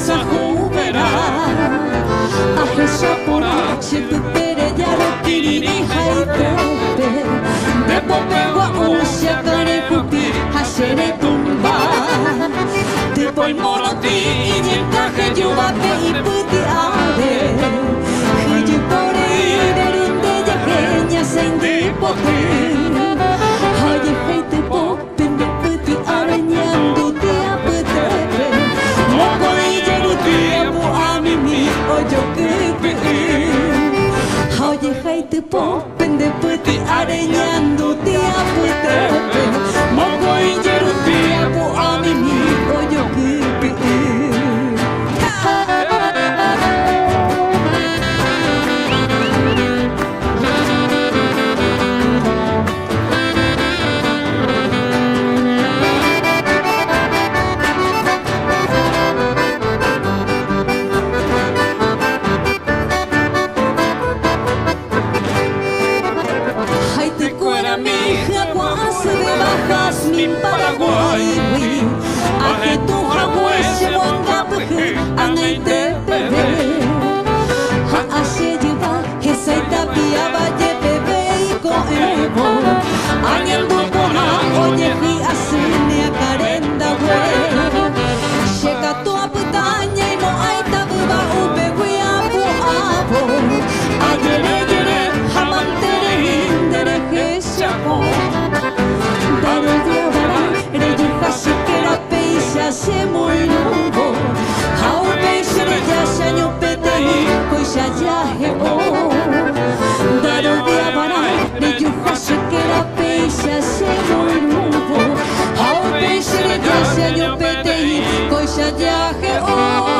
sa huvera Ahesha pora chitupere yaro kirini haitepe De popegua usha kare kupi hashere tumba De poi moroti inyekaje yubape iputi ade Hiji pore iberunde yakeña sendi pote Haji heite popen de puti arañando te apetepe Moko iyeruti apu amimi oyo kepe Haji heite popen de puti arañando te apetepe Moko iyeruti apu amimi oyo kepe Min Paraguay, aje tu hagueshe wangapuhe, anay te bebe. Ha ashe jiva, hesaita piaba je bebe iko evo. Anyan bukona, oye hi asune akarenda we. Sheka tu aputanya imo aita buba ube we apu avo. Ayere yere, hamantere hindere heshako. Se moinubo hau beishere yasha nyopetei koisha yahe o daro dia bara ne yuha shekera peisha se moinubo hau beishere yasha nyopetei koisha yahe o